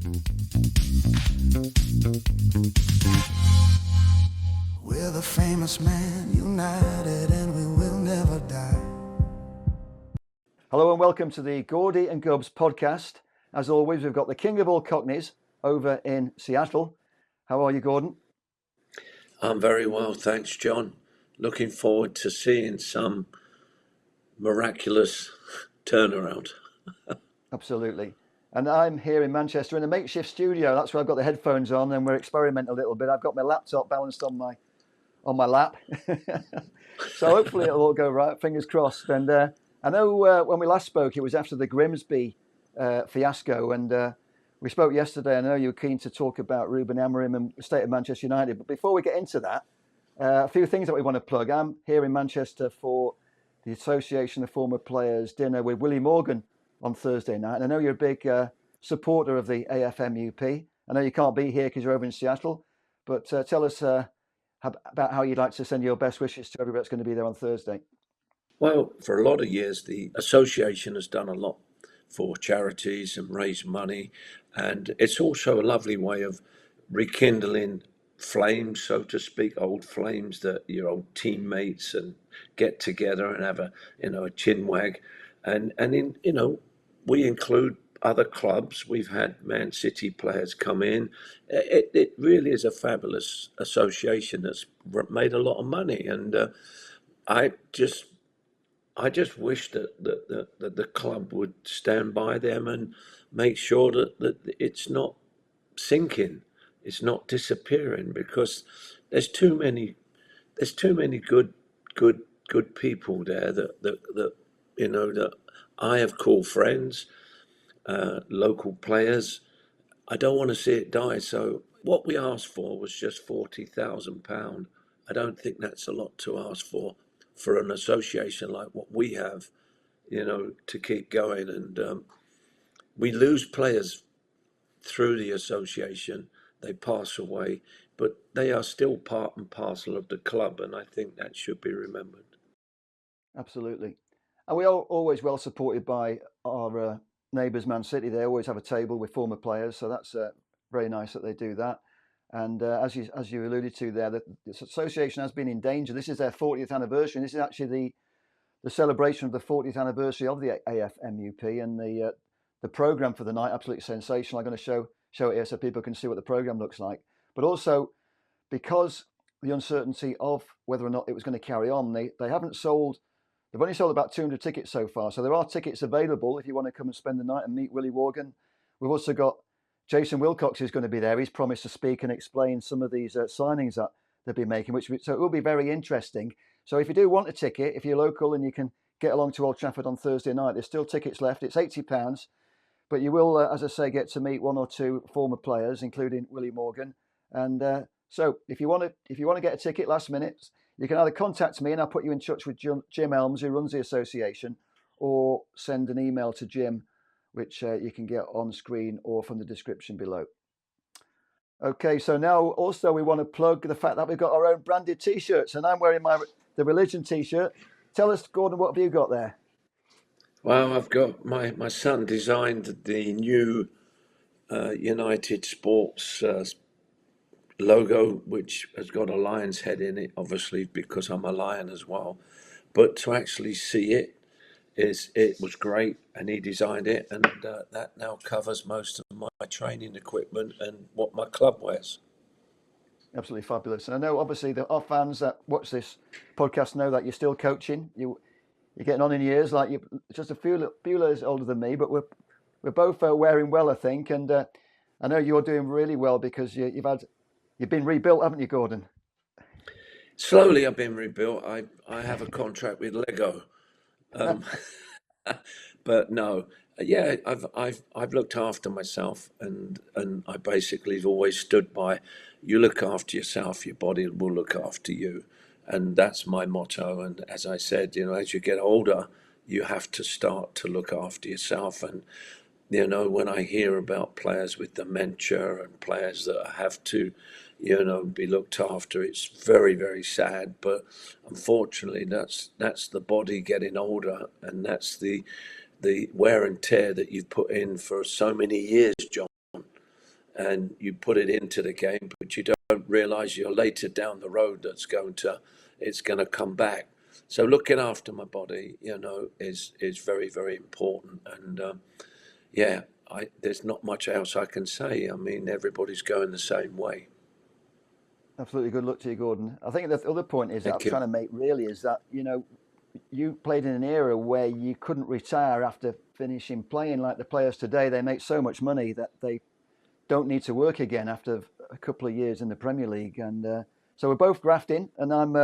We're the famous man united and we will never die. Hello and welcome to the Gordy and Gubbs podcast. As always, we've got the king of all Cockneys over in Seattle. How are you, Gordon? I'm very well, thanks, John. Looking forward to seeing some miraculous turnaround. Absolutely. And I'm here in Manchester in a makeshift studio. That's where I've got the headphones on and we're experimenting a little bit. I've got my laptop balanced on my lap. So hopefully it'll all go right, fingers crossed. And I know when we last spoke, it was after the Grimsby fiasco. And we spoke yesterday. I know you were keen to talk about Ruben Amorim and the state of Manchester United. But before we get into that, a few things that we want to plug. I'm here in Manchester for the Association of Former Players dinner with Willie Morgan on Thursday night. And I know you're a big supporter of the AFMUP. I know you can't be here because you're over in Seattle. But tell us about how you'd like to send your best wishes to everybody that's going to be there on Thursday. Well, for a lot of years, the association has done a lot for charities and raised money. And it's also a lovely way of rekindling flames, so to speak, old flames that your old teammates and get together and have a chin wag. And we include other clubs. We've had Man City players come in. It really is a fabulous association that's made a lot of money. And I just wish that the club would stand by them and make sure that it's not sinking, it's not disappearing, because there's too many good people there that I have called friends, local players. I don't want to see it die. So what we asked for was just £40,000. I don't think that's a lot to ask for an association like what we have, to keep going. And we lose players through the association. They pass away, but they are still part and parcel of the club, and I think that should be remembered. Absolutely. And we are always well supported by our neighbours, Man City. They always have a table with former players, so that's very nice that they do that. And as you alluded to there, this association has been in danger. This is their 40th anniversary. And this is actually the celebration of the 40th anniversary of the AFMUP. And the programme for the night, absolutely sensational. I'm going to show it here so people can see what the programme looks like. But also, because the uncertainty of whether or not it was going to carry on, they haven't sold. They've only sold about 200 tickets so far. So there are tickets available if you want to come and spend the night and meet Willie Morgan. We've also got Jason Wilcox is going to be there. He's promised to speak and explain some of these signings that they'll be making, so it will be very interesting. So if you do want a ticket, if you're local and you can get along to Old Trafford on Thursday night, there's still tickets left. It's £80, but you will, as I say, get to meet one or two former players, including Willie Morgan. And so if you want to get a ticket last minute, you can either contact me and I'll put you in touch with Jim Elms, who runs the association, or send an email to Jim, which you can get on screen or from the description below. Okay, so now also we want to plug the fact that we've got our own branded T-shirts, and I'm wearing the Religion T-shirt. Tell us, Gordon, what have you got there? Well, I've got my son designed the new United Sports logo, which has got a lion's head in it, obviously because I'm a lion as well. But to actually see it was great, and he designed it, and that now covers most of my training equipment and what my club wears. Absolutely fabulous. And I know obviously our fans that watch this podcast know that you're still coaching. You're getting on in years, like you're just a few years older than me, but we're both wearing well, I think. And I know you're doing really well because you've been rebuilt, haven't you, Gordon? Slowly, I've been rebuilt. I have a contract with Lego. But no, yeah, I've looked after myself, and I basically have always stood by, you look after yourself, your body will look after you, and that's my motto. And as I said, as you get older, you have to start to look after yourself. And when I hear about players with dementia and players that have to be looked after, it's very, very sad. But unfortunately, that's the body getting older, and that's the wear and tear that you've put in for so many years, John. and you put it into the game, but you don't realise you're later down the road it's going to come back. So looking after my body, is very, very important. And there's not much else I can say. I mean, everybody's going the same way. Absolutely. Good luck to you, Gordon. I think the other point is that I'm trying to make really is that, you played in an era where you couldn't retire after finishing playing. Like the players today, they make so much money that they don't need to work again after a couple of years in the Premier League. And so we're both grafting, and I'm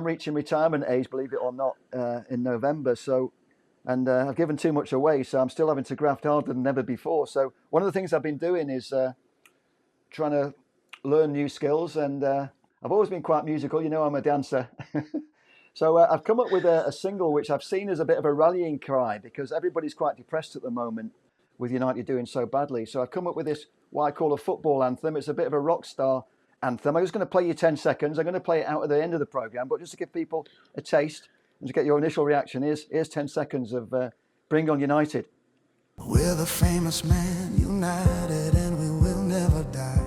reaching retirement age, believe it or not, in November. So, and I've given too much away, so I'm still having to graft harder than ever before. So one of the things I've been doing is trying to learn new skills, and I've always been quite musical. I'm a dancer. So I've come up with a single which I've seen as a bit of a rallying cry, because everybody's quite depressed at the moment with United doing so badly. So I've come up with this, what I call a football anthem. It's a bit of a rock star anthem. I'm just going to play you 10 seconds. I'm going to play it out at the end of the programme, but just to give people a taste and to get your initial reaction, here's 10 seconds of Bring On United. We're the famous Man United, and we will never die.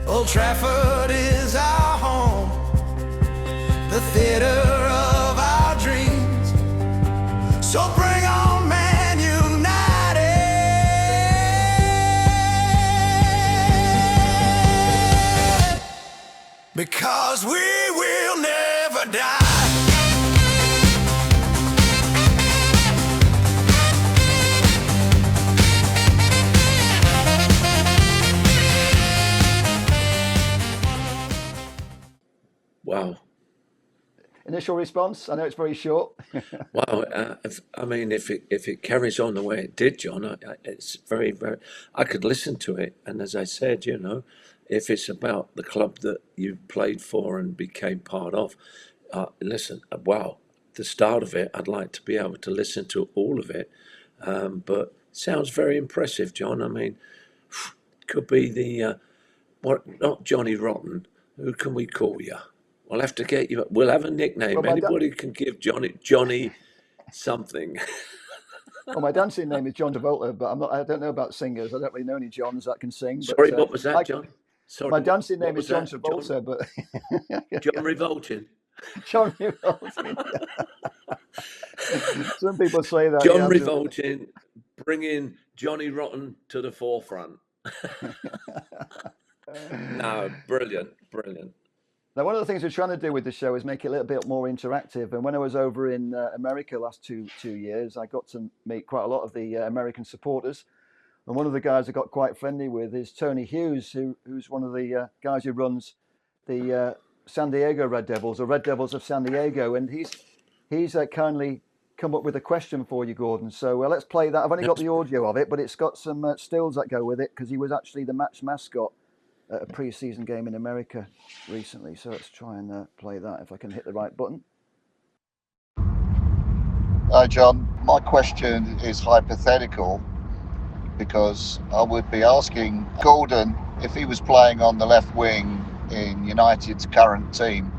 Old Trafford is our home, the theater of our dreams. So bring on Man United, because we will never die. Wow. Initial response? I know it's very short. Wow. If it carries on the way it did, John, it's very, very. I could listen to it, and as I said, if it's about the club that you played for and became part of, listen. Wow, the start of it, I'd like to be able to listen to all of it, but sounds very impressive, John. I mean, could be the not Johnny Rotten. Who can we call you? We'll have to get you. We'll have a nickname. Well, Anybody can give Johnny something. Well, my dancing name is John Travolta, but I don't know about singers. I don't really know any Johns that can sing. Sorry, but, what was that, John? Sorry, my dancing name is John that, Travolta, but John Revolting. John Revolting. Some people say that. John Revolting, bringing Johnny Rotten to the forefront. No, brilliant. Now, one of the things we're trying to do with the show is make it a little bit more interactive. And when I was over in America last two years, I got to meet quite a lot of the American supporters. And one of the guys I got quite friendly with is Tony Hughes, who's one of the guys who runs the San Diego Red Devils, or Red Devils of San Diego. And he's kindly come up with a question for you, Gordon. So let's play that. I've only got the audio of it, but it's got some stills that go with it, because he was actually the match mascot at a pre-season game in America recently. So let's try and play that, if I can hit the right button. Hi John, my question is hypothetical, because I would be asking Gordon, if he was playing on the left wing in United's current team,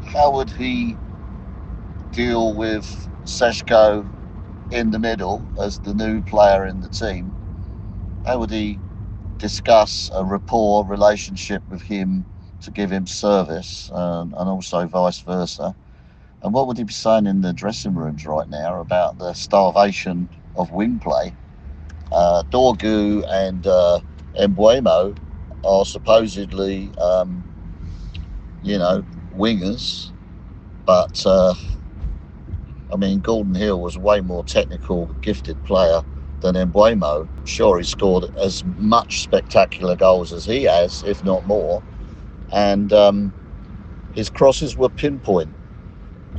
how would he deal with Seshko in the middle as the new player in the team? How would he discuss a rapport relationship with him to give him service, and also vice versa? And what would he be saying in the dressing rooms right now about the starvation of wing play? Dorgu and Mbeumo are supposedly, wingers, but Gordon Hill was a way more technical, gifted player than Mbeumo. Sure, he scored as much spectacular goals as he has, if not more, and his crosses were pinpoint.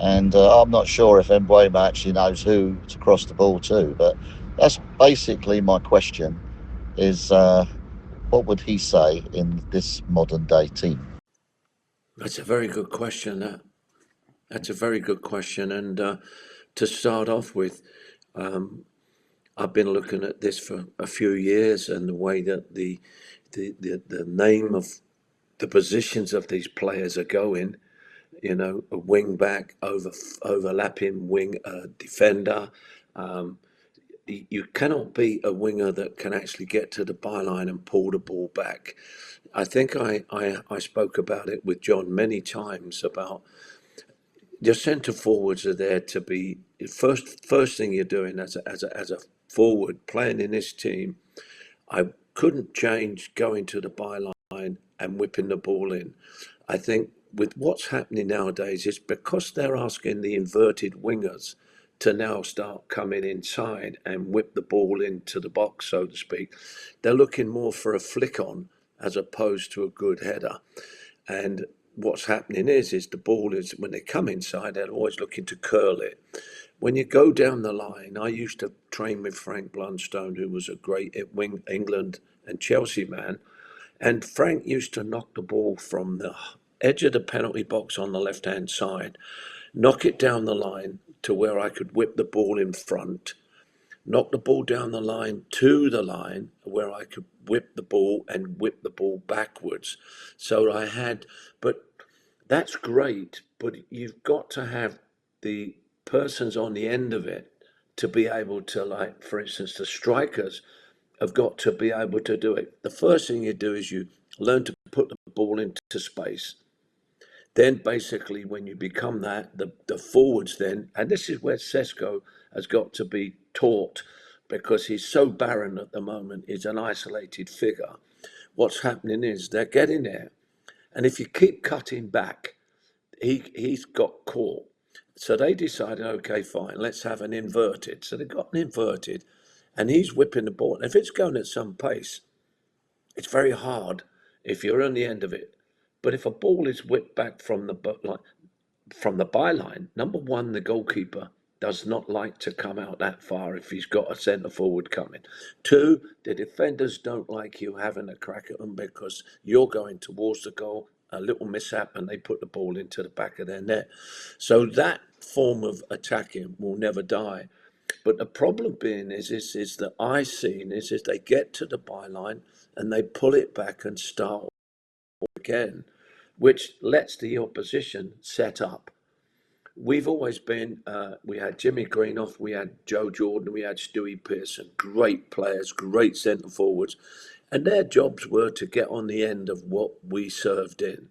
And I'm not sure if Mbeumo actually knows who to cross the ball to, but that's basically my question, is what would he say in this modern day team? That's a very good question. That's a very good question. And to start off with, I've been looking at this for a few years, and the way that the name of the positions of these players are going, a wing back, overlapping wing defender, you cannot be a winger that can actually get to the byline and pull the ball back. I think I spoke about it with John many times about your centre forwards are there to be first thing you're doing as a forward playing in this team. I couldn't change going to the byline and whipping the ball in. I think with what's happening nowadays is because they're asking the inverted wingers to now start coming inside and whip the ball into the box, so to speak. They're looking more for a flick on as opposed to a good header. And what's happening is the ball is, when they come inside, they're always looking to curl it. When you go down the line, I used to train with Frank Blunstone, who was a great England and Chelsea man. And Frank used to knock the ball from the edge of the penalty box on the left-hand side, knock it down the line to where I could whip the ball in front, knock the ball down the line to the line where I could whip the ball and whip the ball backwards. So I had, but that's great, but you've got to have the persons on the end of it to be able to, like, for instance, the strikers have got to be able to do it. The first thing you do is you learn to put the ball into space. Then basically when you become that, the forwards then, and this is where Sesko has got to be taught because he's so barren at the moment, he's an isolated figure. What's happening is they're getting there. And if you keep cutting back, he's got caught. So they decided, okay, fine, let's have an inverted. So they got an inverted and he's whipping the ball. And if it's going at some pace, it's very hard if you're on the end of it. But if a ball is whipped back from the byline, number one, the goalkeeper does not like to come out that far if he's got a centre forward coming. Two, the defenders don't like you having a crack at them because you're going towards the goal, a little mishap, and they put the ball into the back of their net. So that form of attacking will never die. But the problem being is that I've seen is they get to the byline and they pull it back and start again, which lets the opposition set up. We've always been, we had Jimmy Greenoff, we had Joe Jordan, we had Stewie Pearson, great players, great centre forwards, and their jobs were to get on the end of what we served in.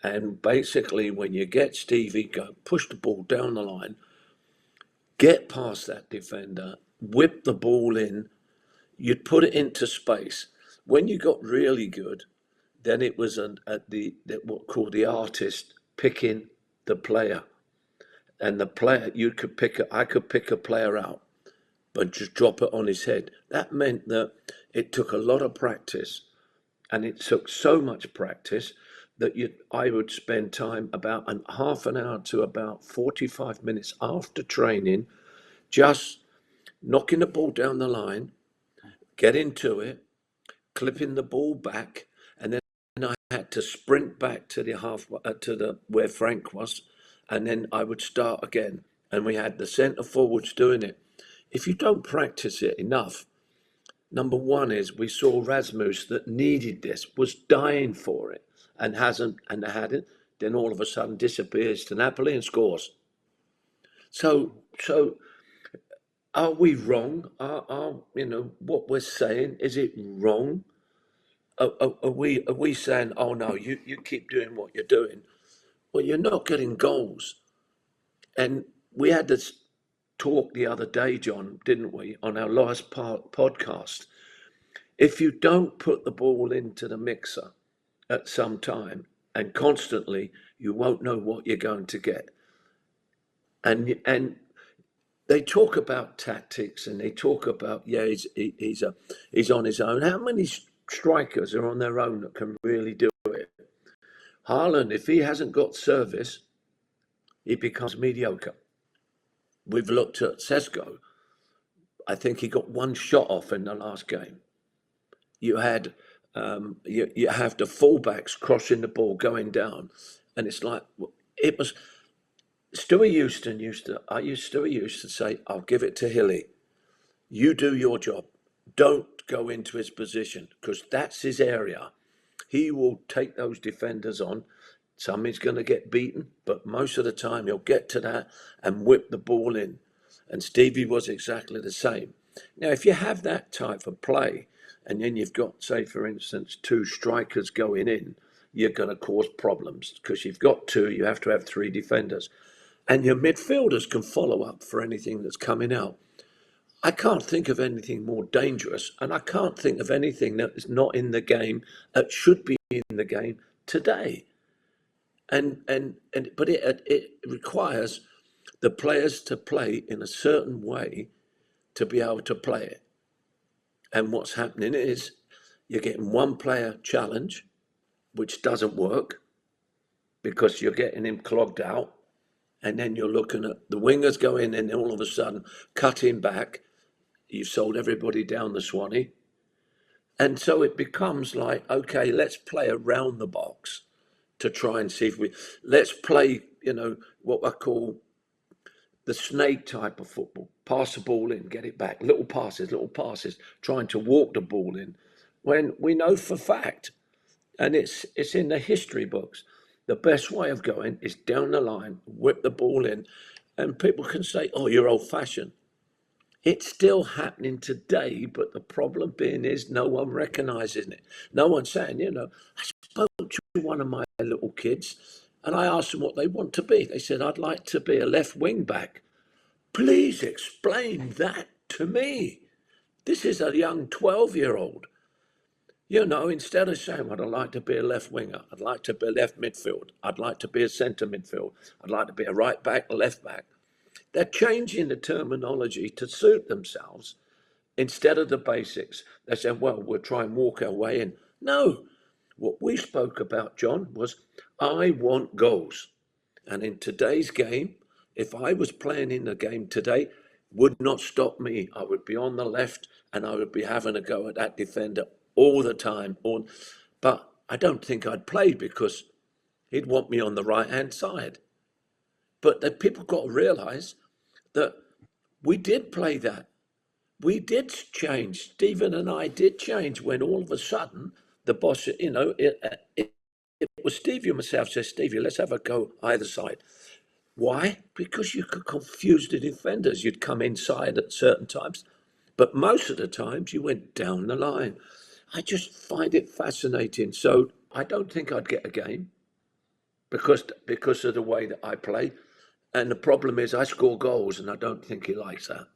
And basically when you get Stevie, go push the ball down the line, get past that defender, whip the ball in, you'd put it into space. When you got really good, then it was what called the artist picking the player. And the player, I could pick a player out, but just drop it on his head. That meant that it took a lot of practice, and it took so much practice that I would spend time about half an hour to about 45 minutes after training, just knocking the ball down the line, getting to it, clipping the ball back, and then I had to sprint back to the where Frank was, and then I would start again. And we had the centre forwards doing it. If you don't practice it enough, number one is we saw Rasmus that needed this, was dying for it, and hadn't, then all of a sudden disappears to Napoli and scores. So are we wrong? Are what we're saying, is it wrong? Are we saying, oh no, you keep doing what you're doing? Well, you're not getting goals. And we had this talk the other day, John, didn't we, on our last podcast? If you don't put the ball into the mixer at some time and constantly, you won't know what you're going to get. And they talk about tactics and they talk about, he's on his own. How many strikers are on their own that can really do it? Haaland, if he hasn't got service, he becomes mediocre. We've looked at Sesko. I think he got one shot off in the last game. You had you have the fullbacks crossing the ball, going down, and it's like it was. Stewie used to say, "I'll give it to Hilly. You do your job. Don't go into his position because that's his area. He will take those defenders on. Some he's going to get beaten, but most of the time he'll get to that and whip the ball in." And Stevie was exactly the same. Now, if you have that type of play, and then you've got, say, for instance, two strikers going in, you're going to cause problems because you've got two, you have to have three defenders. And your midfielders can follow up for anything that's coming out. I can't think of anything more dangerous, and I can't think of anything that is not in the game that should be in the game today. But it requires the players to play in a certain way to be able to play it. And what's happening is you're getting one player challenge, which doesn't work because you're getting him clogged out. And then you're looking at the wingers go in and all of a sudden cut him back. You've sold everybody down the Swanee. And so it becomes like, okay, let's play around the box to try and see if let's play, what I call the snake type of football. Pass the ball in, get it back. Little passes, trying to walk the ball in. When we know for fact, and it's in the history books, the best way of going is down the line, whip the ball in, and people can say, oh, you're old-fashioned. It's still happening today, but the problem being is no one recognises it. No one's saying, I spoke to one of my little kids and I asked them what they want to be. They said, I'd like to be a left wing back. Please explain that to me. This is a young 12-year-old. Instead of saying, well, I'd like to be a left winger, I'd like to be a left midfield, I'd like to be a centre midfield, I'd like to be a right back, a left back. They're changing the terminology to suit themselves instead of the basics. They said, well, we'll try and walk our way in. No, what we spoke about, John, was I want goals. And in today's game, if I was playing in the game today, would not stop me. I would be on the left and I would be having a go at that defender all the time. But I don't think I'd play because he'd want me on the right-hand side. But the people got to realise that we did play that. We did change. Stephen and I did change when all of a sudden the boss, it was Stevie and myself said, Stevie, let's have a go either side. Why? Because you could confuse the defenders. You'd come inside at certain times, but most of the times you went down the line. I just find it fascinating. So I don't think I'd get a game because of the way that I play. And the problem is I score goals, and I don't think he likes that.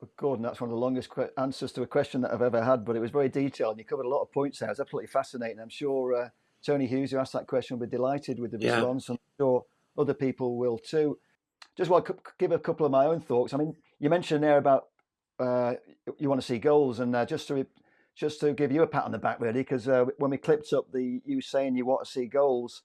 Well, Gordon, that's one of the longest answers to a question that I've ever had, but it was very detailed. You covered a lot of points there. It was absolutely fascinating. I'm sure Tony Hughes, who asked that question, will be delighted with the response, and I'm sure other people will too. Just want to give a couple of my own thoughts. I mean, you mentioned there about you want to see goals, and just to give you a pat on the back, really, because when we clipped up you saying you want to see goals,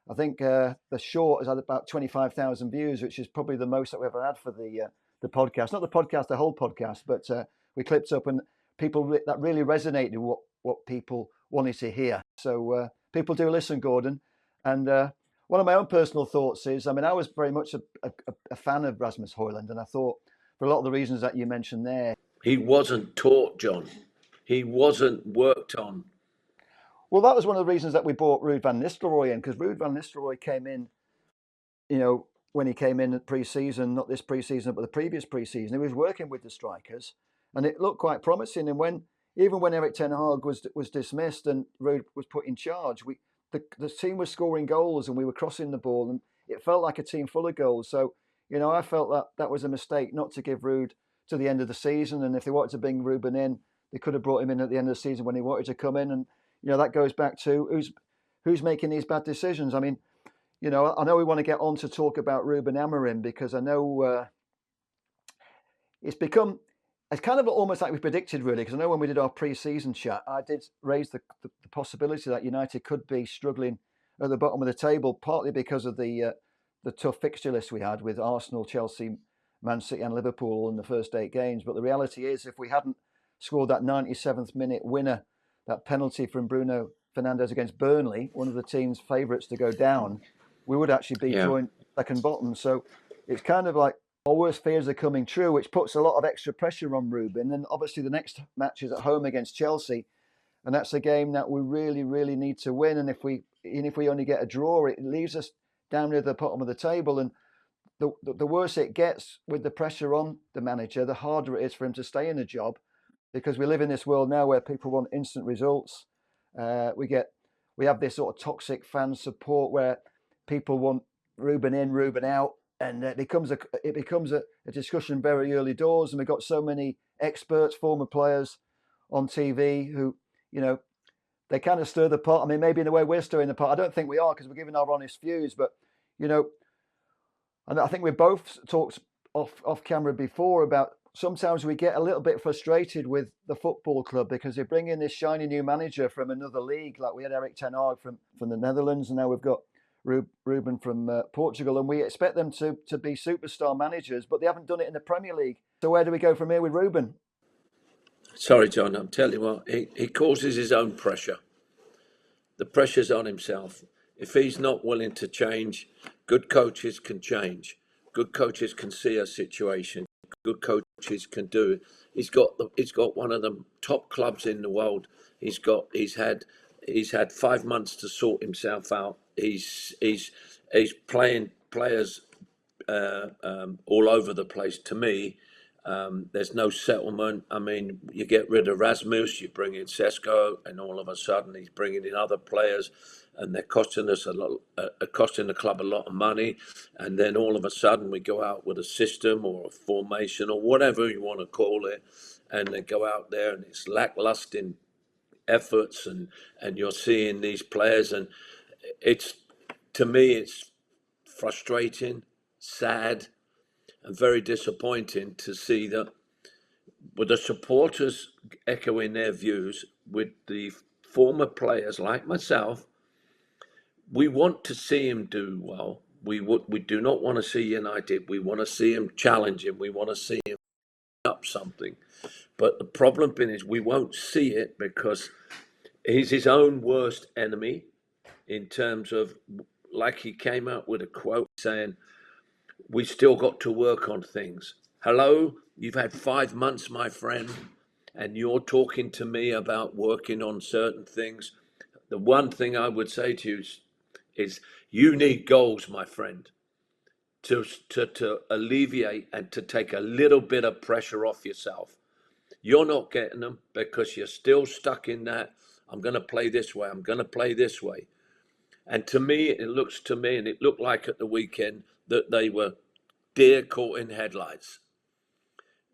I think the short has had about 25,000 views, which is probably the most that we ever had for the podcast. Not the podcast, the whole podcast, but we clipped up and people that really resonated with what people wanted to hear. So people do listen, Gordon. And one of my own personal thoughts is, I mean, I was very much a fan of Rasmus Højlund, and I thought for a lot of the reasons that you mentioned there. He wasn't taught, John. He wasn't worked on. Well, that was one of the reasons that we brought Ruud van Nistelrooy in, because Ruud van Nistelrooy came in, when he came in at pre-season, not this pre-season, but the previous pre-season, he was working with the strikers, and it looked quite promising. And even when Erik ten Hag was dismissed and Ruud was put in charge, the team was scoring goals and we were crossing the ball, and it felt like a team full of goals. So, I felt that was a mistake not to give Ruud to the end of the season. And if they wanted to bring Ruben in, they could have brought him in at the end of the season when he wanted to come in. And that goes back to who's making these bad decisions. I mean, I know we want to get on to talk about Ruben Amorim, because I know it's kind of almost like we predicted, really, because I know when we did our pre-season chat, I did raise the possibility that United could be struggling at the bottom of the table, partly because of the tough fixture list we had with Arsenal, Chelsea, Man City and Liverpool in the first 8 games. But the reality is, if we hadn't scored that 97th minute winner, that penalty from Bruno Fernandes against Burnley, one of the team's favourites to go down, we would actually be joint second bottom. So it's kind of like our worst fears are coming true, which puts a lot of extra pressure on Ruben. And obviously the next match is at home against Chelsea, and that's a game that we really, really need to win. And if we only get a draw, it leaves us down near the bottom of the table. And the worse it gets with the pressure on the manager, the harder it is for him to stay in a job, because we live in this world now where people want instant results. We have this sort of toxic fan support where people want Ruben in, Ruben out, and it becomes a discussion very early doors. And we've got so many experts, former players on TV who, they kind of stir the pot. I mean, maybe in a way we're stirring the pot. I don't think we are, because we're giving our honest views. But, and I think we both talked off camera before about sometimes we get a little bit frustrated with the football club because they bring in this shiny new manager from another league. Like we had Erik ten Hag from the Netherlands, and now we've got Ruben from Portugal, and we expect them to be superstar managers, but they haven't done it in the Premier League. So where do we go from here with Ruben? Sorry, John, I'm telling you what, he causes his own pressure. The pressure's on himself. If he's not willing to change, good coaches can change. Good coaches can see a situation. Good coaches can do it. He's got one of the top clubs in the world. He's had 5 months to sort himself out. He's playing players all over the place. To me, there's no settlement. I mean, you get rid of Rasmus, you bring in Sesko, and all of a sudden he's bringing in other players, and they're costing us costing the club a lot of money. And then all of a sudden we go out with a system or a formation or whatever you want to call it, and they go out there and it's lacklustre efforts, and you're seeing these players, and to me it's frustrating, sad, and very disappointing to see that with the supporters echoing their views with the former players like myself. We want to see him do well. We do not want to see United. We want to see him challenging. We want to see him up something. But the problem is we won't see it because he's his own worst enemy in terms of, like he came out with a quote saying, we still got to work on things. Hello, you've had 5 months, my friend, and you're talking to me about working on certain things. The one thing I would say to you is you need goals, my friend, to alleviate and to take a little bit of pressure off yourself. You're not getting them because you're still stuck in that, I'm going to play this way, I'm going to play this way. And to me, it looked like at the weekend that they were deer caught in headlights.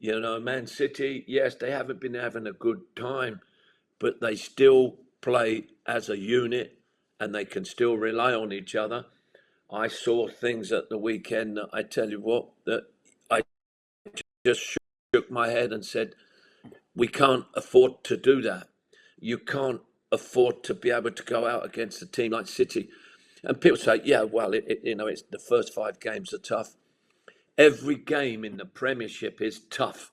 Man City, yes, they haven't been having a good time, but they still play as a unit and they can still rely on each other. I saw things at the weekend that I tell you what, that I just shook my head and said, we can't afford to do that. You can't afford to be able to go out against a team like City. And people say, yeah, well, it's the first 5 games are tough. Every game in the Premiership is tough.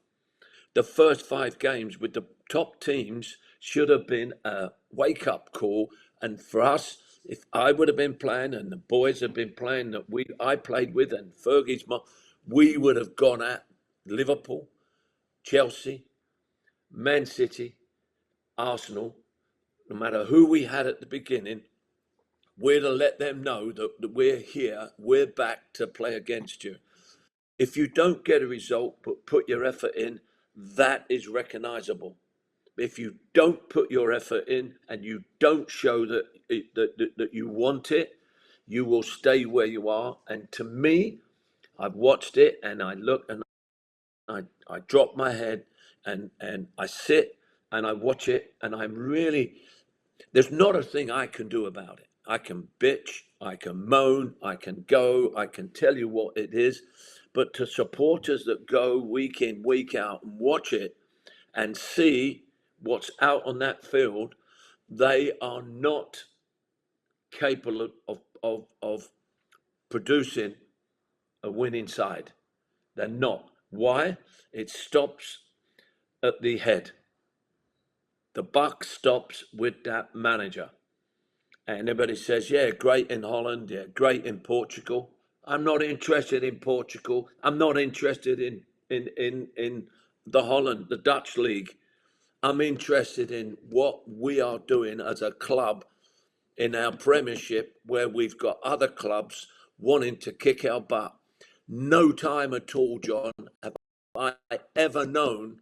The first 5 games with the top teams should have been a wake-up call. And for us, if I would have been playing and the boys have been playing that I played with and Fergie's mom, we would have gone at Liverpool, Chelsea, Man City, Arsenal, no matter who we had at the beginning, we'd have let them know that we're here, we're back to play against you. If you don't get a result, but put your effort in, that is recognisable. If you don't put your effort in and you don't show that you want it, you will stay where you are. And to me, I've watched it and I look and I drop my head and I sit and I watch it, and I'm really, there's not a thing I can do about it. I can bitch, I can moan, I can go, I can tell you what it is. But to supporters that go week in, week out and watch it and see what's out on that field, they are not capable of producing a winning side. They're not. Why? It stops at the head. The buck stops with that manager. And everybody says, yeah, great in Holland, yeah, great in Portugal. I'm not interested in Portugal. I'm not interested in the Holland, the Dutch league. I'm interested in what we are doing as a club in our Premiership, where we've got other clubs wanting to kick our butt. No time at all, John, have I ever known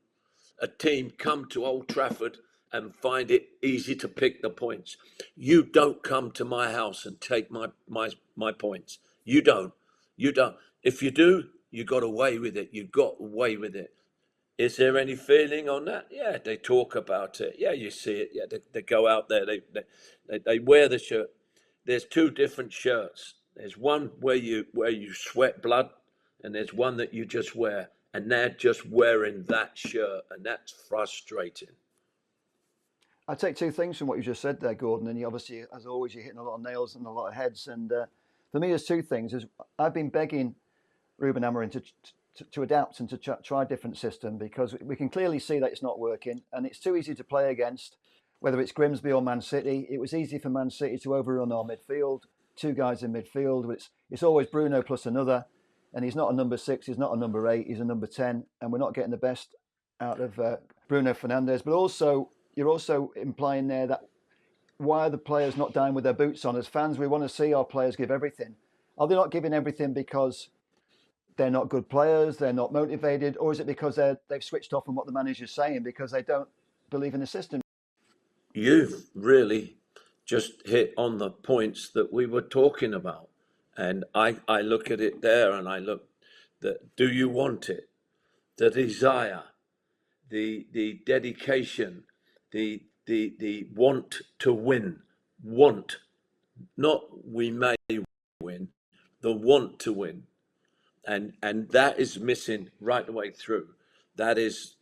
a team come to Old Trafford and find it easy to pick the points. You don't come to my house and take my points. You don't. You don't. If you do, you got away with it. You got away with it. Is there any feeling on that? Yeah, they talk about it. Yeah, you see it. Yeah, they go out there. They wear the shirt. There's two different shirts. There's one where you sweat blood, and there's one that you just wear. And they're just wearing that shirt, and that's frustrating. I take two things from what you just said there, Gordon. And you obviously, as always, you're hitting a lot of nails and a lot of heads. And for me, there's two things. I've been begging Ruben Amorim to adapt and to try a different system, because we can clearly see that it's not working, and it's too easy to play against. Whether it's Grimsby or Man City, it was easy for Man City to overrun our midfield. Two guys in midfield. It's always Bruno plus another. And he's not a number 6, he's not a number 8, he's a number 10. And we're not getting the best out of Bruno Fernandes. But also, you're also implying there that why are the players not down with their boots on? As fans, we want to see our players give everything. Are they not giving everything because they're not good players, they're not motivated? Or is it because they've switched off from what the manager's saying because they don't believe in the system? You've really just hit on the points that we were talking about. And I look at it there, and I look that, do you want it? The desire, the dedication, the want to win, not we may win, the want to win. And that is missing right the way through. That it's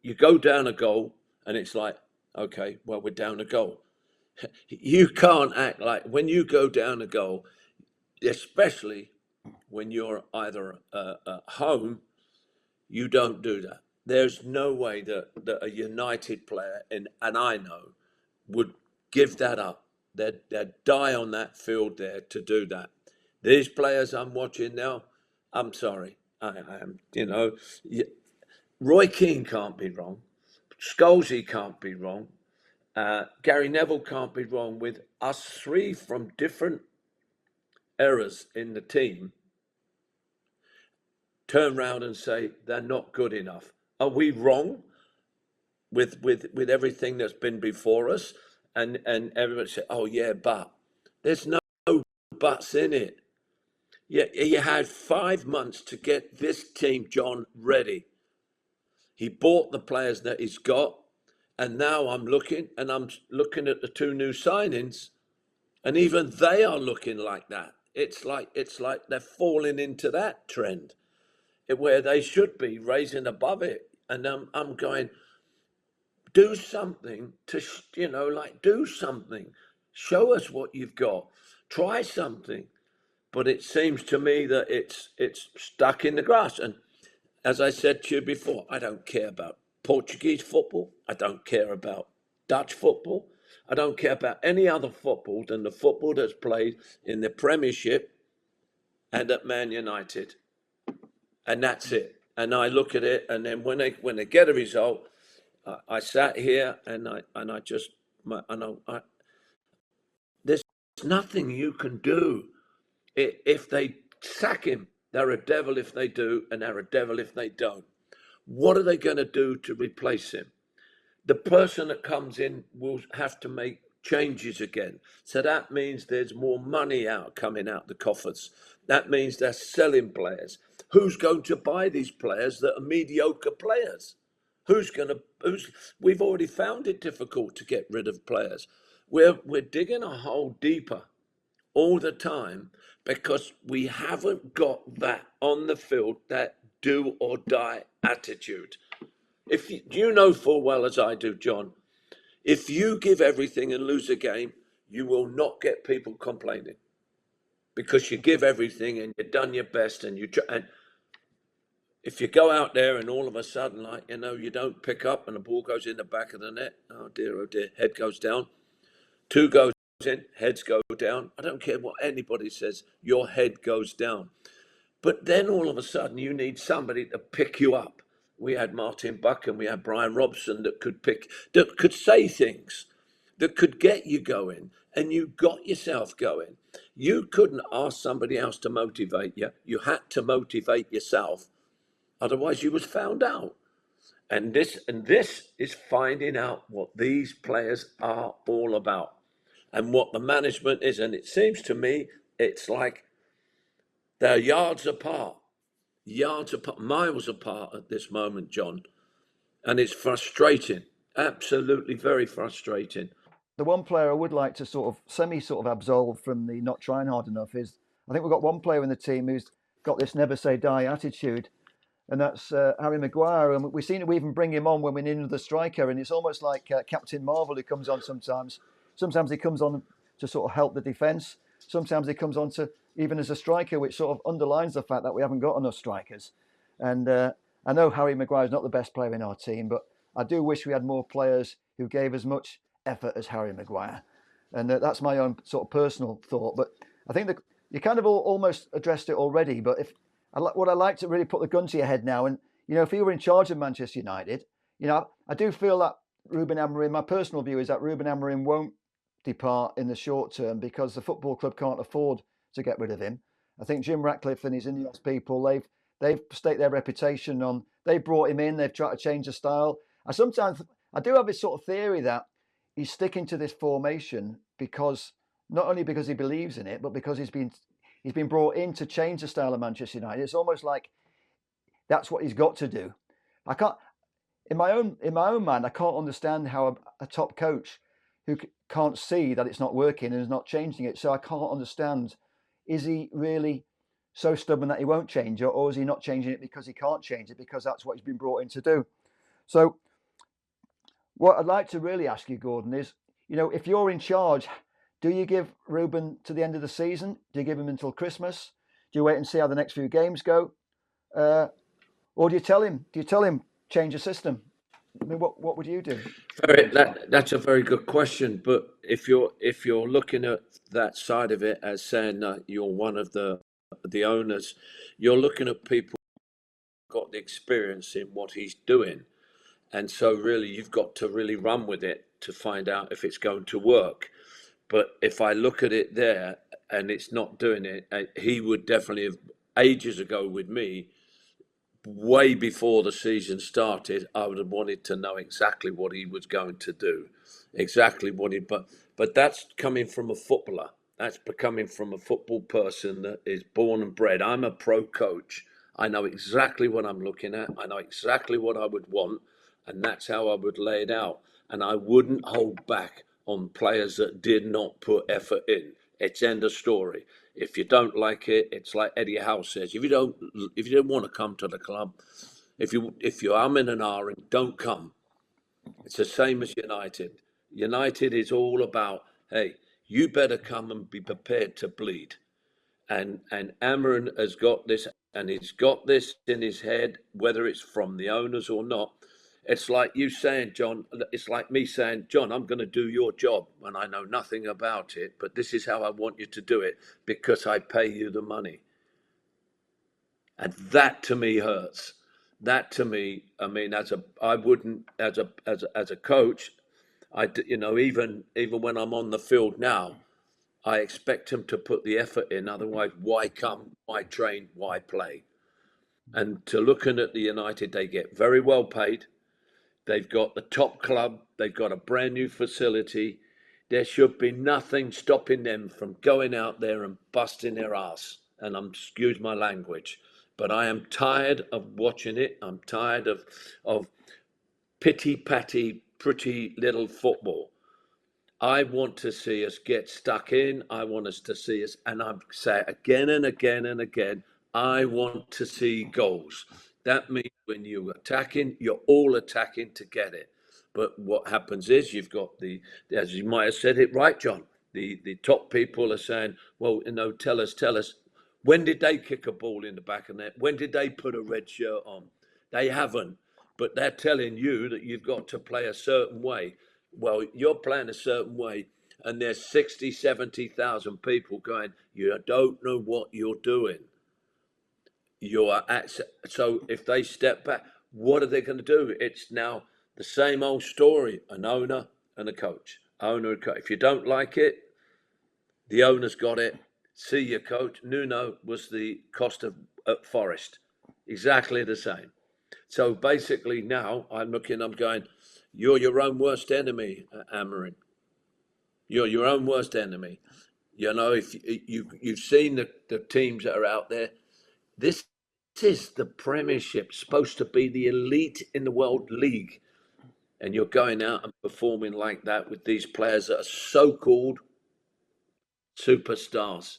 you go down a goal and it's like, okay, well, we're down a goal. You can't act like when you go down a goal, especially when you're either at home, you don't do that. There's no way that a United player, and I know, would give that up. They'd die on that field there to do that. These players I'm watching now, I'm sorry. I am, Roy Keane can't be wrong. Scholesy can't be wrong. Gary Neville can't be wrong, with us three from different eras in the team turn round and say they're not good enough. Are we wrong with everything that's been before us? And everybody say, oh yeah, but there's no buts in it. Yeah, you had 5 months to get this team, John, ready. He bought the players that he's got. And now I'm looking at the two new signings, and even they are looking like that. It's like they're falling into that trend where they should be raising above it. And I'm going, do something do something. Show us what you've got. Try something. But it seems to me that it's stuck in the grass. And as I said to you before, I don't care about Portuguese football. I don't care about Dutch football. I don't care about any other football than the football that's played in the Premiership and at Man United. And that's it. And I look at it, and then when they get a result, I sat here and there's nothing you can do. If they sack him, they're a devil if they do, and they're a devil if they don't. What are they going to do to replace him? The person that comes in will have to make changes again. So that means there's more money coming out the coffers. That means they're selling players. Who's going to buy these players that are mediocre players? We've already found it difficult to get rid of players. We're digging a hole deeper all the time because we haven't got that on the field, that do or die attitude. If you know full well as I do, John, if you give everything and lose a game, you will not get people complaining because you give everything and you've done your best and if you go out there and all of a sudden, you don't pick up and the ball goes in the back of the net, oh dear, head goes down. 2 goes in, heads go down. I don't care what anybody says, your head goes down. But then all of a sudden you need somebody to pick you up. We had Martin Buchan, we had Brian Robson that could say things. that could get you going, and you got yourself going. You couldn't ask somebody else to motivate you. You had to motivate yourself. Otherwise, you was found out. And this is finding out what these players are all about and what the management is. And it seems to me it's like they're yards apart, miles apart at this moment, John. And it's frustrating, absolutely very frustrating. The one player I would like to sort of absolve from the not trying hard enough is, I think we've got one player in the team who's got this never say die attitude, and that's Harry Maguire. And we've seen it. We even bring him on when we need another striker, and it's almost like Captain Marvel who comes on sometimes. Sometimes he comes on to sort of help the defence. Sometimes he comes on to even as a striker, which sort of underlines the fact that we haven't got enough strikers. And I know Harry Maguire is not the best player in our team, but I do wish we had more players who gave as much effort as Harry Maguire. And that's my own sort of personal thought. But I think that you kind of almost addressed it already. But what I like to really put the gun to your head now, and if you were in charge of Manchester United, I do feel that Ruben Amorim, my personal view is that Ruben Amorim won't depart in the short term because the football club can't afford to get rid of him. I think Jim Ratcliffe and his Ineos people, they've staked their reputation on, they brought him in, they've tried to change the style. I do have this sort of theory that he's sticking to this formation because not only because he believes in it, but because he's been brought in to change the style of Manchester United. It's almost like that's what he's got to do. I can't, in my own mind, I can't understand how a top coach who can't see that it's not working and is not changing it. So I can't understand, is he really so stubborn that he won't change it, or is he not changing it because he can't change it because that's what he's been brought in to do? So what I'd like to really ask you, Gordon, is, if you're in charge, do you give Ruben to the end of the season? Do you give him until Christmas? Do you wait and see how the next few games go? Or do you tell him change the system? I mean, what would you do? That's a very good question. But if you're looking at that side of it as saying that you're one of the owners, you're looking at people who've got the experience in what he's doing. And so really you've got to really run with it to find out if it's going to work. But if I look at it there and it's not doing it, he would definitely have, ages ago with me, way before the season started, I would have wanted to know exactly what he was going to do, but that's coming from a footballer. That's coming from a football person that is born and bred. I'm a pro coach. I know exactly what I'm looking at. I know exactly what I would want, and that's how I would lay it out. And I wouldn't hold back on players that did not put effort in. It's end of story. If you don't like it, it's like Eddie Howe says. If you don't want to come to the club, if you're umming and ahhing, don't come. It's the same as United. United is all about, hey, you better come and be prepared to bleed. And Amorim has got this, and he's got this in his head, whether it's from the owners or not. It's like you saying, John, it's like me saying, John, I'm going to do your job when I know nothing about it, but this is how I want you to do it because I pay you the money. And that to me hurts. That to me, I mean, as a coach, even when I'm on the field now, I expect him to put the effort in. Otherwise, why come, why train, why play? And to looking at the United, they get very well paid. They've got the top club. They've got a brand new facility. There should be nothing stopping them from going out there and busting their ass. And excuse my language, but I am tired of watching it. I'm tired of pity-patty, pretty little football. I want to see us get stuck in. I want us to see us, and I say it again and again and again, I want to see goals. That means when you're attacking, you're all attacking to get it. But what happens is you've got as you might have said it right, John, the top people are saying, well, tell us, when did they kick a ball in the back of the net? When did they put a red shirt on? They haven't, but they're telling you that you've got to play a certain way. Well, you're playing a certain way, and there's 60, 70,000 people going, you don't know what you're doing. So if they step back, what are they going to do? It's now the same old story, an owner and a coach. owner. If you don't like it, the owner's got it. See your coach. Nuno was the cost of at Forest, exactly the same. So basically, now I'm going. You're your own worst enemy, Amorim. You're your own worst enemy. You know, if you've seen the teams that are out there, this is the Premiership, supposed to be the elite in the World League, and you're going out and performing like that with these players that are so-called superstars,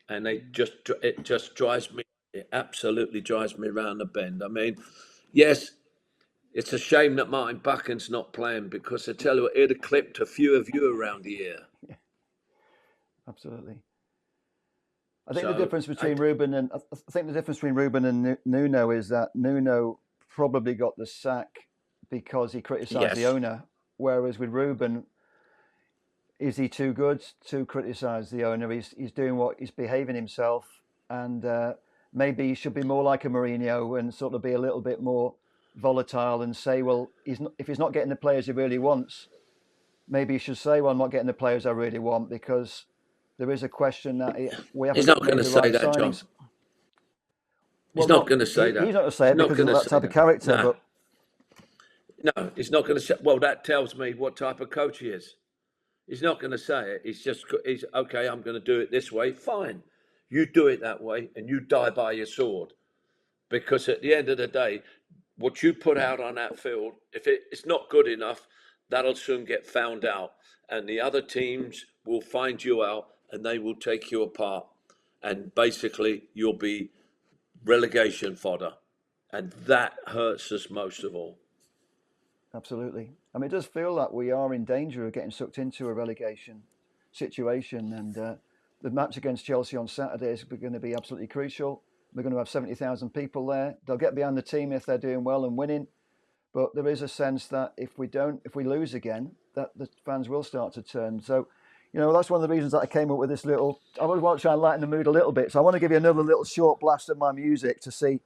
and it just drives me. It absolutely drives me around the bend. I mean, yes, it's a shame that Martin Buchan's not playing, because I tell you what, it'd have clipped a few of you around the ear. Yeah, absolutely. I think the difference between Ruben and Nuno is that Nuno probably got the sack because he criticised the owner, whereas with Ruben, is he too good to criticise the owner? He's doing what he's behaving himself, and maybe he should be more like a Mourinho and sort of be a little bit more volatile and say, well, if he's not getting the players he really wants, maybe he should say, well, I'm not getting the players I really want, because there is a question that we have. He's not going to say that, John. He's not going to say that. He's not going to say it because of that type of character. No. No, he's not going to say. Well, that tells me what type of coach he is. He's not going to say it. He's okay. I'm going to do it this way. Fine, you do it that way, and you die by your sword. Because at the end of the day, what you put out on that field, if it's not good enough, that'll soon get found out, and the other teams will find you out, and they will take you apart, and basically you'll be relegation fodder, and that hurts us most of all. Absolutely. I mean, it does feel like we are in danger of getting sucked into a relegation situation, and the match against Chelsea on Saturday is going to be absolutely crucial. We're going to have 70,000 people there. They'll get behind the team if they're doing well and winning, but there is a sense that if we lose again, that the fans will start to turn. So, you know, that's one of the reasons that I came up with this little. I want to try and lighten the mood a little bit. So I want to give you another little short blast of my music to see.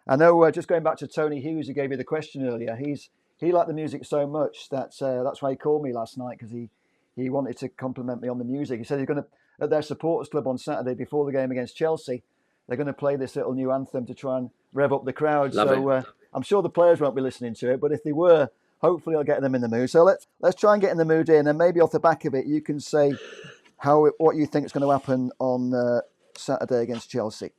I know, just going back to Tony Hughes, who gave you the question earlier. He liked the music so much that that's why he called me last night, because he wanted to compliment me on the music. He said he's going to, at their supporters club on Saturday before the game against Chelsea, they're going to play this little new anthem to try and rev up the crowd. So I'm sure the players won't be listening to it, but if they were, hopefully I'll get them in the mood. So let's try and get in the mood in, and maybe off the back of it, you can say what you think is going to happen on Saturday against Chelsea.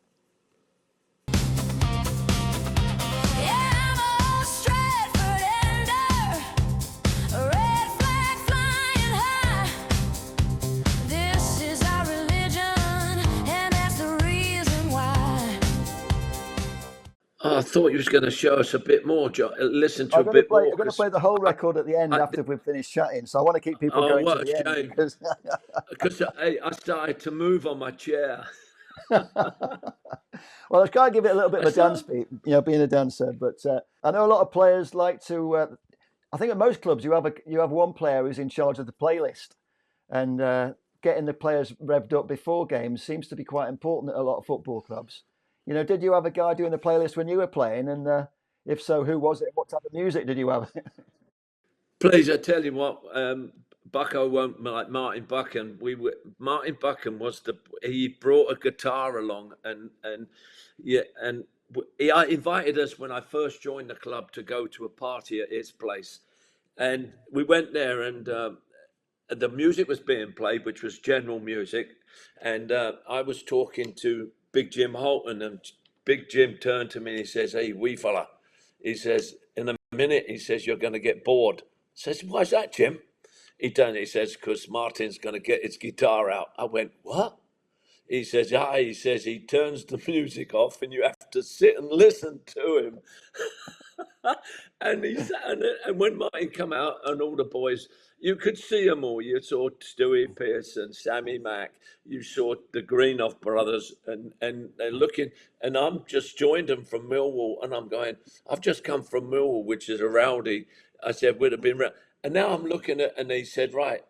I thought you was going to show us a bit more, John. Listen to a bit more. I'm going to play the whole record at the end after we've finished chatting. So I want to keep people going to the end. Because I started to move on my chair. Well, I try to give it a little bit of a dance beat, being a dancer. But I know a lot of players like to. I think at most clubs you have one player who's in charge of the playlist, and getting the players revved up before games seems to be quite important at a lot of football clubs. You know, did you have a guy doing the playlist when you were playing? And if so, who was it? What type of music did you have? Please, I tell you what, Bucko won't like Martin Buchan. Martin Buchan he brought a guitar along, and he invited us when I first joined the club to go to a party at his place, and we went there, and the music was being played, which was general music, and I was talking to Big Jim Holton, and Big Jim turned to me and he says, "Hey, wee fella," he says, "in a minute," he says, "you're going to get bored." I says, "Why's that, Jim?" He says, "because Martin's going to get his guitar out." I went, "What?" He says, he says he turns the music off and you have to sit and listen to him. And when Martin come out and all the boys, you could see them all. You saw Stewie Pearson, Sammy Mack. You saw the Greenough brothers, and they're looking. And I'm just joined them from Millwall, and I'm going, I've just come from Millwall, which is a rowdy. I said, would have been. And now I'm looking at, and he said, right.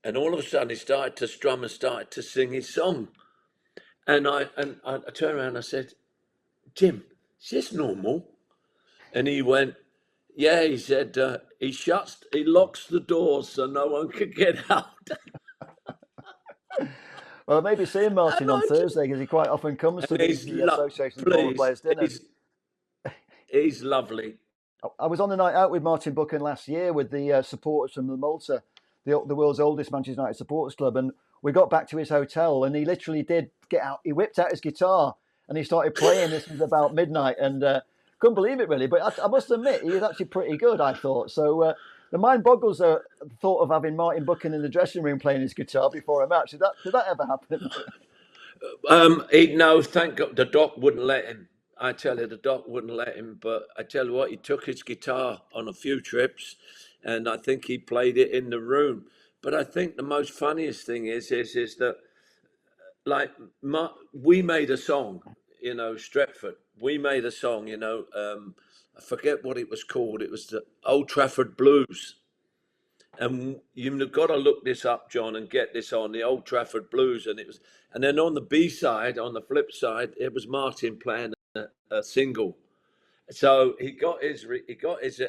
And all of a sudden, he started to strum and started to sing his song. And I turned around and I said, "Jim, is this normal?" And he went, "Yeah." He said, He locks the doors so no one can get out. Well, maybe seeing Martin And on I just, Thursday because he quite often comes to and the Association of Former please, Players dinner. he's lovely. I was on the night out with Martin Buchan last year with the supporters from the Malta, the world's oldest Manchester United supporters club, and we got back to his hotel, and he literally did get out. He whipped out his guitar and he started playing. This was about midnight, and couldn't believe it really. But I must admit, he was actually pretty good, I thought. So the mind boggles the thought of having Martin Buchan in the dressing room playing his guitar before a match. Did that ever happen? No, thank God the doc wouldn't let him. I tell you, the doc wouldn't let him. But I tell you what, he took his guitar on a few trips, and I think he played it in the room. But I think the most funniest thing is that, like, we made a song, Stretford. We made a song, I forget what it was called. It was the Old Trafford Blues. And you've got to look this up, John, and get this on the Old Trafford Blues. And then on the B side, on the flip side, it was Martin playing a single. So he got his,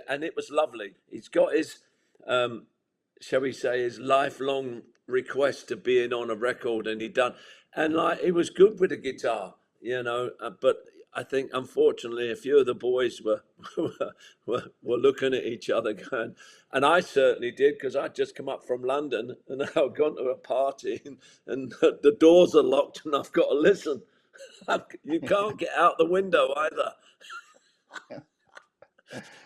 and it was lovely. He's got his, shall we say, his lifelong request to being on a record, and and like he was good with the guitar, but I think unfortunately a few of the boys were were looking at each other going, and I certainly did because I'd just come up from London and I'd gone to a party and the doors are locked and I've got to listen. You can't get out the window either.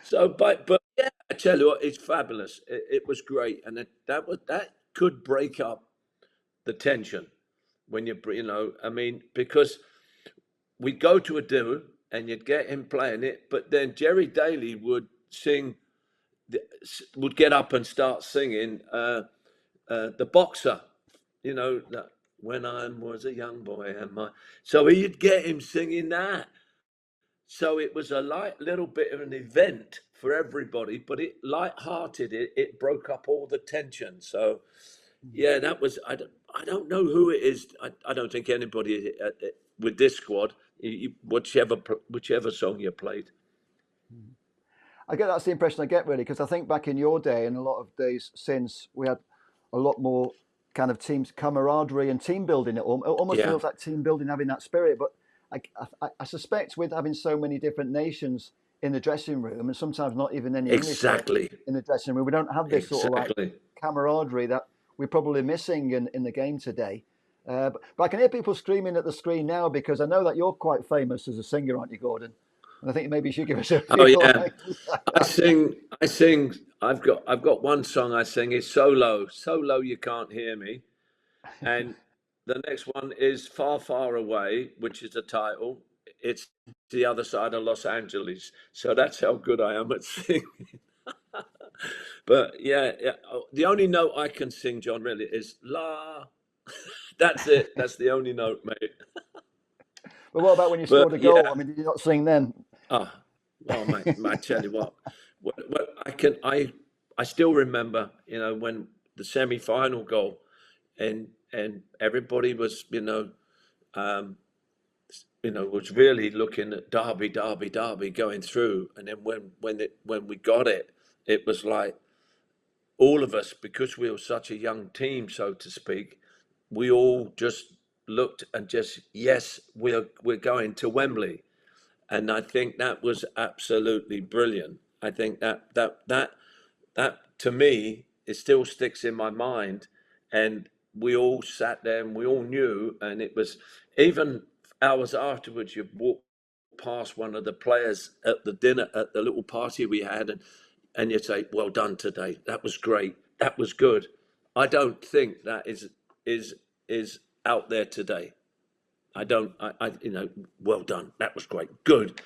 So, but yeah, I tell you what, it's fabulous. It was great, and that could break up the tension when I mean, because we go to a do and you'd get him playing it, but then Jerry Daly would would get up and start singing the Boxer, that when I was a young boy so he'd get him singing that. So it was a little bit of an event for everybody, but it light-hearted. It broke up all the tension. So yeah, that was. I don't know who it is. I don't think anybody with this squad. Whichever song you played. I get that's the impression I get really, because I think back in your day and a lot of days since, we had a lot more kind of team camaraderie and team building. It almost feels like team building, having that spirit. But I suspect with having so many different nations in the dressing room, and sometimes not even any English in the dressing room, we don't have this sort of like camaraderie that we're probably missing in the game today. But I can hear people screaming at the screen now, because I know that you're quite famous as a singer, aren't you, Gordon? And I think maybe you should give us a feel. Oh yeah, I sing. I've got one song I sing. It's so low you can't hear me, and the next one is Far, Far Away, which is the title. It's the other side of Los Angeles. So that's how good I am at singing. But yeah, the only note I can sing, John, really is La. That's it. That's the only note, mate. But what about when you scored a goal? Yeah. I mean, did you not sing then? Oh, mate, I tell you what, I still remember, when the semi-final goal, and everybody was, was really looking at Derby going through, and then when we got it, it was like all of us, because we were such a young team, so to speak, we all just looked and just, yes, we're going to Wembley. And I think that was absolutely brilliant. I think that to me, it still sticks in my mind. And we all sat there and we all knew, and it was even hours afterwards, you walk past one of the players at the dinner, at the little party we had, and you'd say, well done today. That was great. That was good. I don't think that is out there today. I well done. That was great. Good.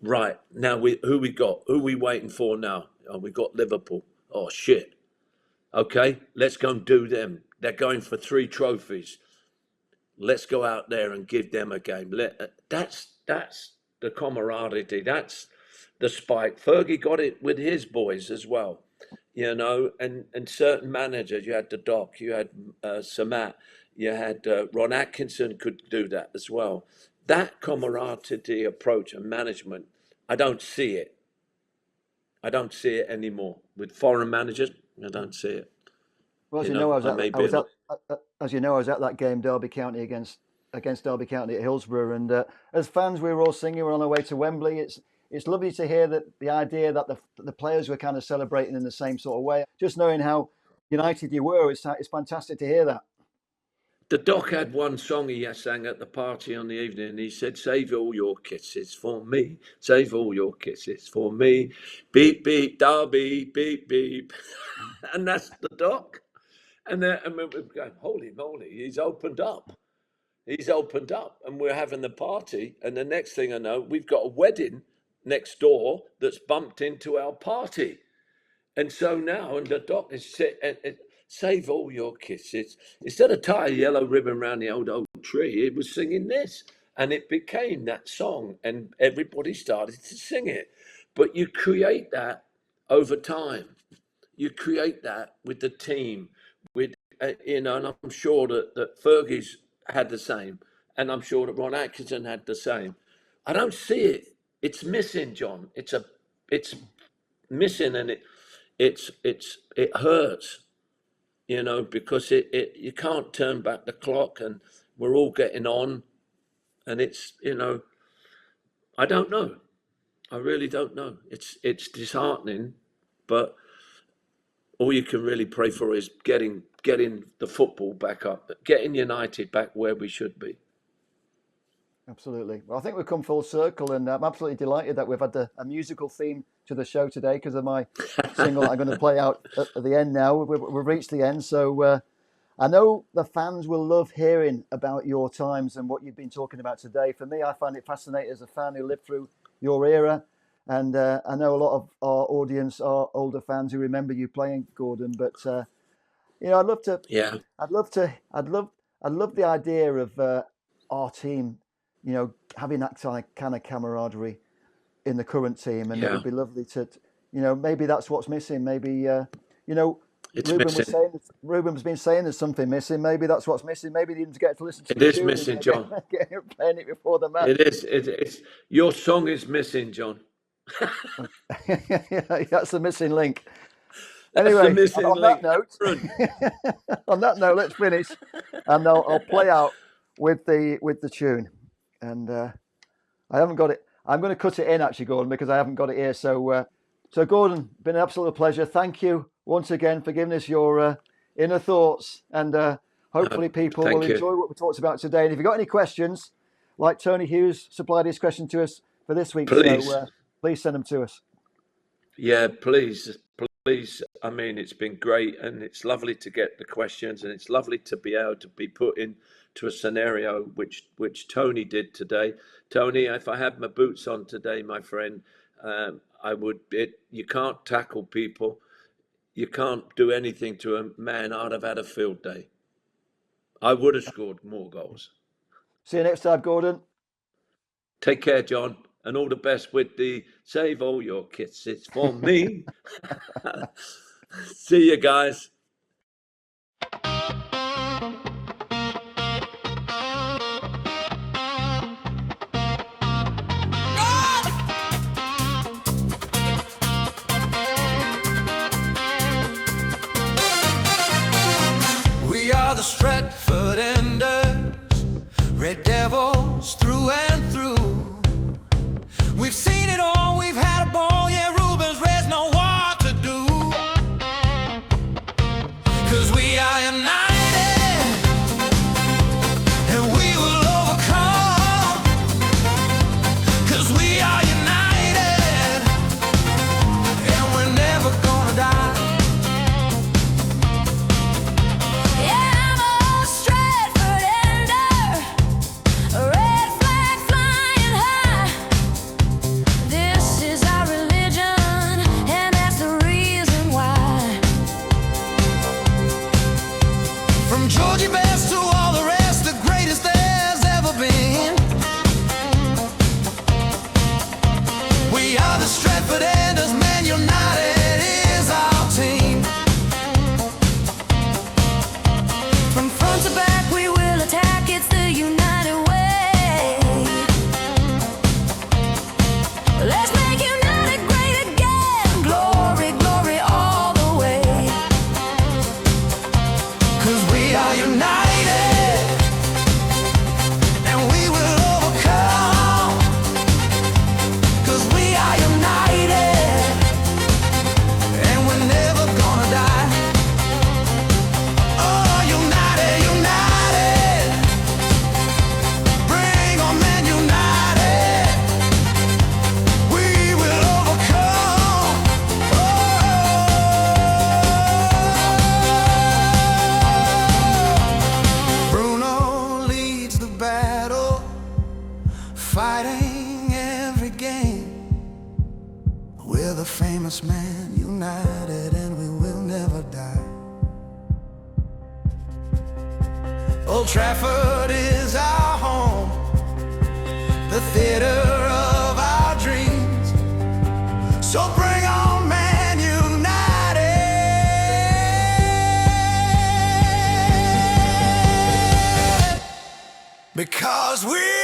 Right. Now who we got? Who we waiting for now? Oh, we got Liverpool. Oh, shit. Okay, let's go and do them. They're going for 3 trophies. Let's go out there and give them a game. That's the camaraderie. That's the spike. Fergie got it with his boys as well. And certain managers, you had the Doc, you had Samat, you had Ron Atkinson could do that as well. That camaraderie approach and management, I don't see it. I don't see it anymore. With foreign managers, I don't see it. Well, as You you know, know, I was I at, may I be was a at, as you know, I was at that game, Derby County against Derby County at Hillsborough, and as fans, we were all singing. We're on our way to Wembley. It's lovely to hear that the idea that the players were kind of celebrating in the same sort of way. Just knowing how united you were, it's fantastic to hear that. The Doc had one song he sang at the party on the evening, and he said, "Save all your kisses for me. Save all your kisses for me. Beep, beep, Derby, beep, beep." And that's the Doc. And we're going, holy moly, he's opened up. He's opened up, and we're having the party. And the next thing I know, we've got a wedding next door that's bumped into our party. And so now, and the Doc is save all your kisses. Instead of tie a yellow ribbon around the old oak tree, it was singing this. And it became that song, and everybody started to sing it. But you create that over time. You create that with the team, with and I'm sure that Fergie's had the same, and I'm sure that Ron Atkinson had the same. I don't see it. It's missing, John. It's missing, and it hurts, because you can't turn back the clock, and we're all getting on, and it's I don't know. I really don't know. It's disheartening, but all you can really pray for is getting the football back up, getting United back where we should be. Absolutely. Well, I think we've come full circle, and I'm absolutely delighted that we've had a musical theme to the show today because of my single that I'm going to play out at the end now. We've reached the end, so I know the fans will love hearing about your times and what you've been talking about today. For me, I find it fascinating as a fan who lived through your era, and I know a lot of our audience are older fans who remember you playing, Gordon. But I'd love to. Yeah. I'd love the idea of our team, having that kind of camaraderie in the current team, and it would be lovely to, maybe that's what's missing. Maybe it's missing. Ruben was been saying there's something missing. Maybe that's what's missing. Maybe they didn't get to listen to it. It is missing, John. Playing it before the match. It is. It's your song is missing, John. That's the missing link. Anyway, on that note, let's finish, and I'll play out with the tune. And I haven't got it. I'm going to cut it in actually, Gordon, because I haven't got it here. So Gordon, been an absolute pleasure. Thank you once again for giving us your inner thoughts, and hopefully people will enjoy what we talked about today. And if you've got any questions, like Tony Hughes supplied his question to us for this week, so please send them to us. Yeah, please. I mean, it's been great, and it's lovely to get the questions, and it's lovely to be able to be put into a scenario which Tony did today. Tony, if I had my boots on today, my friend, I would. You can't tackle people. You can't do anything to a man. I'd have had a field day. I would have scored more goals. See you next time, Gordon. Take care, John. And all the best with the save all your kisses for me. See you guys. We are the Stratford Enders, Red Devils through and through. We've seen it all, we've had a ball, yeah, Ruben's Reds know what to do. 'Cause we are united, and we will overcome. 'Cause we are united, and we're never gonna die. Yeah, I'm a Stratford Ender, a red flag flying high. This is our religion, and that's the reason why. From Georgie Best to all the rest, the greatest there's ever been. We are the Stratford Enders, man united is our team. From front to back, we will attack. It's the united way. Let's make United great again. famous Man United, and we will never die. Old Trafford is our home, the theater of our dreams. So bring on Man United, because we